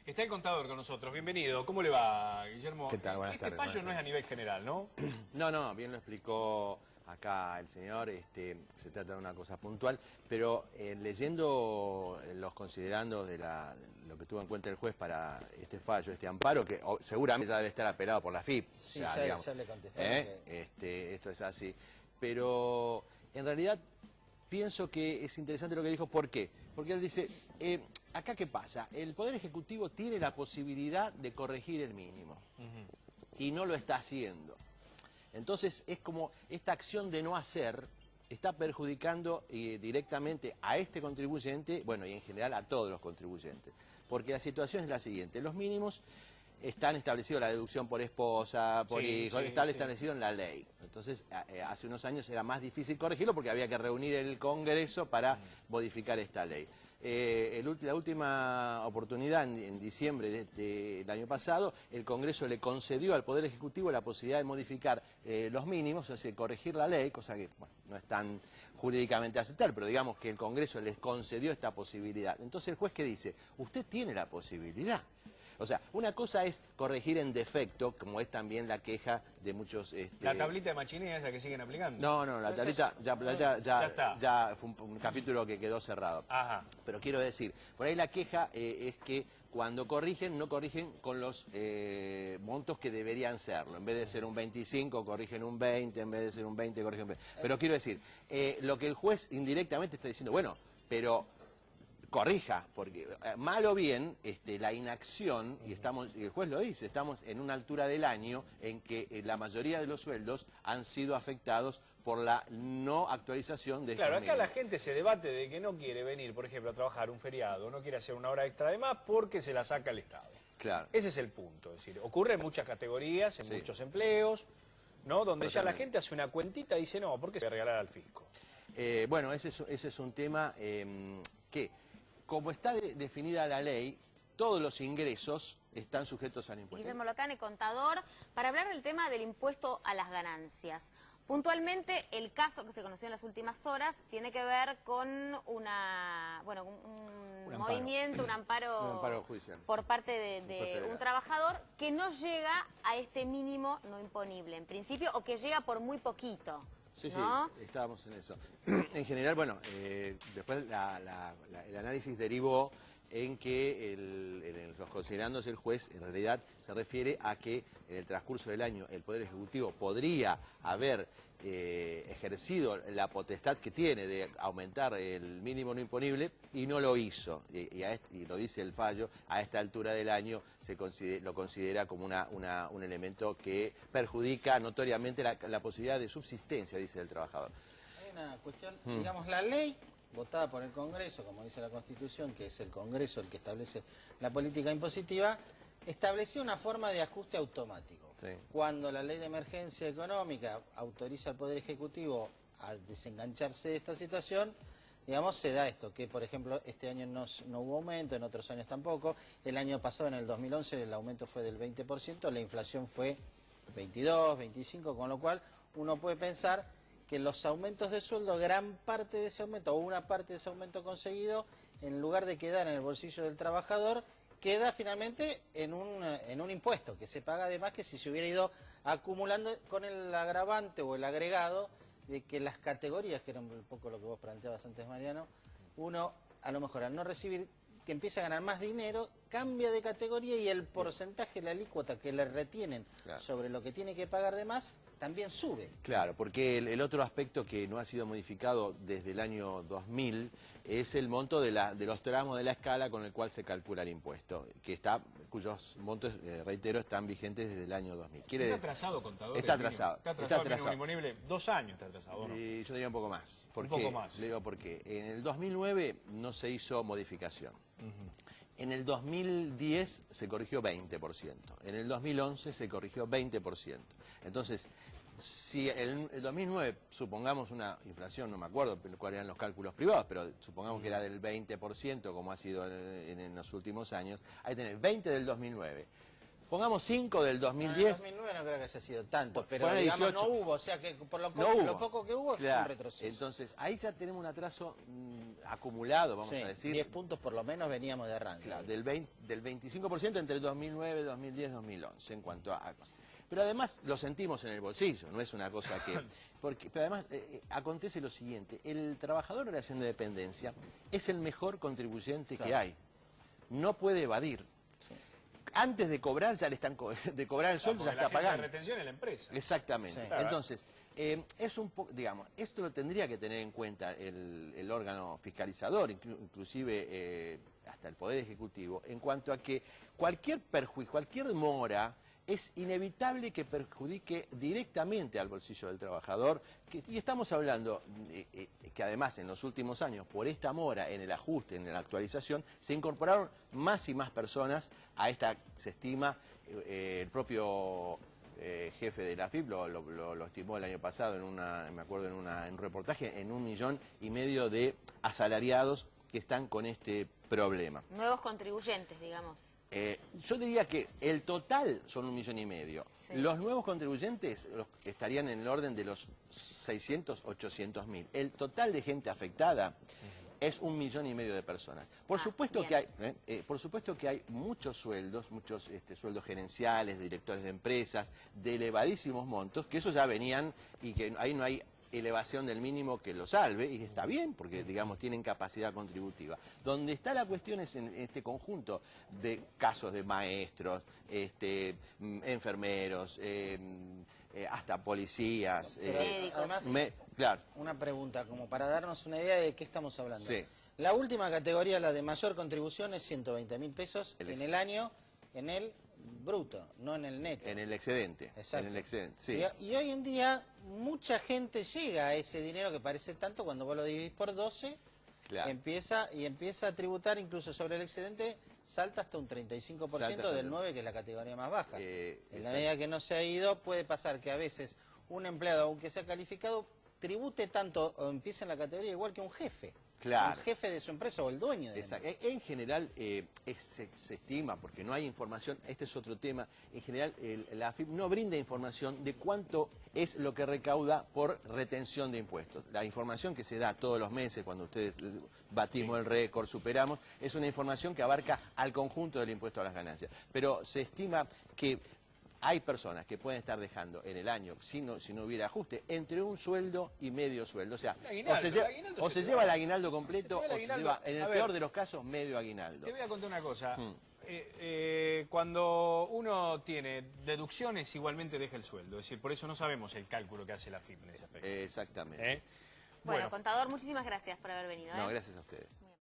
Está el contador con nosotros, bienvenido. ¿Cómo le va, Guillermo? ¿Qué tal? Buenas tardes. Este fallo no es a nivel general, ¿no? No, bien lo explicó acá el señor, se trata de una cosa puntual, pero leyendo los considerandos de lo que tuvo en cuenta el juez para este fallo, este amparo, que seguramente ya debe estar apelado por la FIP. Sí, ya le contesté. Esto es así, pero en realidad pienso que es interesante lo que dijo. ¿Por qué? Porque él dice, acá ¿qué pasa? El Poder Ejecutivo tiene la posibilidad de corregir el mínimo y no lo está haciendo. Entonces es como esta acción de no hacer está perjudicando directamente a este contribuyente, bueno, y en general a todos los contribuyentes. Porque la situación es la siguiente: los mínimos están establecidos, la deducción por esposa, por hijo, está establecido en la ley. Entonces, hace unos años era más difícil corregirlo porque había que reunir el Congreso para modificar esta ley. La última oportunidad, en diciembre del año pasado, el Congreso le concedió al Poder Ejecutivo la posibilidad de modificar los mínimos, es decir, corregir la ley, cosa que bueno, no es tan jurídicamente aceptable, pero digamos que el Congreso les concedió esta posibilidad. Entonces el juez, ¿qué dice? Usted tiene la posibilidad. O sea, una cosa es corregir en defecto, como es también la queja de muchos... ¿La tablita de machinea esa que siguen aplicando? No, la tablita ya fue un capítulo que quedó cerrado. Ajá. Pero quiero decir, por ahí la queja es que cuando corrigen, no corrigen con los montos que deberían serlo. En vez de ser un 25, corrigen un 20, en vez de ser un 20, corrigen un 20. Pero quiero decir, lo que el juez indirectamente está diciendo, bueno, pero corrija, porque mal o bien la inacción, y el juez lo dice, estamos en una altura del año en que la mayoría de los sueldos han sido afectados por la no actualización de estos Claro, acá mínimos. la gente se debate de que no quiere venir, por ejemplo, a trabajar un feriado, no quiere hacer una hora extra de más porque se la saca el Estado. Claro. Ese es el punto, es decir, ocurre en muchas categorías, en muchos empleos, ¿no? Donde ya la gente hace una cuentita y dice, no, ¿por qué se va a regalar al fisco? Bueno, ese es un tema que, como está definida la ley, todos los ingresos están sujetos al impuesto. Guillermo Locane, contador, para hablar del tema del impuesto a las ganancias. Puntualmente, el caso que se conoció en las últimas horas tiene que ver con un movimiento, un amparo judicial por parte de un trabajador que no llega a este mínimo no imponible, en principio, o que llega por muy poquito. Sí, ¿no? sí, estábamos en eso. En general, bueno, después el análisis derivó en que en los considerandos el juez en realidad se refiere a que en el transcurso del año el Poder Ejecutivo podría haber ejercido la potestad que tiene de aumentar el mínimo no imponible y no lo hizo. Y lo dice el fallo, a esta altura del año lo considera como un elemento que perjudica notoriamente la posibilidad de subsistencia, dice el trabajador. Hay una cuestión, digamos, la ley votada por el Congreso, como dice la Constitución, que es el Congreso el que establece la política impositiva, estableció una forma de ajuste automático. Sí. Cuando la ley de emergencia económica autoriza al Poder Ejecutivo a desengancharse de esta situación, digamos, se da esto, que por ejemplo este año no hubo aumento, en otros años tampoco. El año pasado, en el 2011, el aumento fue del 20%, la inflación fue 22, 25, con lo cual uno puede pensar que los aumentos de sueldo, gran parte de ese aumento o una parte de ese aumento conseguido, en lugar de quedar en el bolsillo del trabajador, queda finalmente en un impuesto que se paga además que si se hubiera ido acumulando con el agravante o el agregado de que las categorías, que era un poco lo que vos planteabas antes, Mariano, uno a lo mejor al no recibir, que empieza a ganar más dinero, cambia de categoría y el porcentaje, la alícuota que le retienen sobre lo que tiene que pagar de más, también sube. Claro, porque el otro aspecto que no ha sido modificado desde el año 2000 es el monto de los tramos de la escala con el cual se calcula el impuesto, cuyos montos, reitero, están vigentes desde el año 2000. ¿Está atrasado, contador? Está atrasado. ¿Está atrasado el mínimo imponible? 2 años está atrasado, ¿no? Yo diría un poco más. Un poco más. Le digo por qué. En el 2009 no se hizo modificación. En el 2010 se corrigió 20%, en el 2011 se corrigió 20%. Entonces, si en el 2009 supongamos una inflación, no me acuerdo cuáles eran los cálculos privados, pero supongamos que era del 20% como ha sido en los últimos años, ahí tenés 20 del 2009. Pongamos 5 del 2010. En el 2009 no creo que haya sido tanto, pero digamos 18, no hubo, o sea que por lo poco que hubo es un retroceso. Entonces ahí ya tenemos un atraso acumulado, vamos Sí, a decir. 10 puntos por lo menos veníamos de arranque. Claro, del 25% entre 2009, 2010, 2011 en cuanto a cosas. Pero además lo sentimos en el bolsillo, no es una cosa que... pero además acontece lo siguiente, el trabajador en relación de dependencia es el mejor contribuyente que hay. No puede evadir. Sí. Antes de cobrar, ya le están de cobrar el sueldo, ya está pagando. La retención en la empresa. Exactamente. Sí. Entonces, es un poco, digamos, esto lo tendría que tener en cuenta el órgano fiscalizador, inclusive hasta el Poder Ejecutivo, en cuanto a que cualquier perjuicio, cualquier mora, es inevitable que perjudique directamente al bolsillo del trabajador. Y estamos hablando que además en los últimos años, por esta mora en el ajuste, en la actualización, se incorporaron más y más personas a esta, se estima, el propio jefe de la AFIP lo estimó el año pasado, me acuerdo en un reportaje, en 1,5 millones de asalariados que están con este problema. Nuevos contribuyentes, digamos. Yo diría que el total son 1,5 millones. Sí. Los nuevos contribuyentes estarían en el orden de los 600, 800.000. El total de gente afectada es 1,5 millones de personas. Por supuesto que hay muchos sueldos, sueldos gerenciales, directores de empresas, de elevadísimos montos, que esos ya venían y que ahí no hay elevación del mínimo que lo salve, y está bien, porque, digamos, tienen capacidad contributiva. Donde está la cuestión es en este conjunto de casos de maestros, enfermeros, hasta policías. Además, claro. Una pregunta, como para darnos una idea de qué estamos hablando. Sí. La última categoría, la de mayor contribución, es 120.000 pesos en el año, en el bruto, no en el neto. En el excedente. Exacto. En el excedente, sí. Y hoy en día mucha gente llega a ese dinero que parece tanto, cuando vos lo dividís por 12, claro, empieza a tributar incluso sobre el excedente, salta hasta un 35% del 9, que es la categoría más baja. En la medida que no se ha ido, puede pasar que a veces un empleado, aunque sea calificado, tribute tanto o empiece en la categoría igual que un jefe. Claro. El jefe de su empresa o el dueño de la empresa. En general se estima, porque no hay información, este es otro tema, en general la AFIP no brinda información de cuánto es lo que recauda por retención de impuestos. La información que se da todos los meses, cuando ustedes batimos el récord, superamos, es una información que abarca al conjunto del impuesto a las ganancias. Pero se estima que hay personas que pueden estar dejando en el año, si no hubiera ajuste, entre un sueldo y medio sueldo. O sea, o se lleva el aguinaldo completo, o se lleva, en el peor de los casos, medio aguinaldo. Te voy a contar una cosa. Cuando uno tiene deducciones, igualmente deja el sueldo. Es decir, por eso no sabemos el cálculo que hace la AFIP en ese aspecto. Exactamente. Bueno, contador, muchísimas gracias por haber venido. No, gracias a ustedes.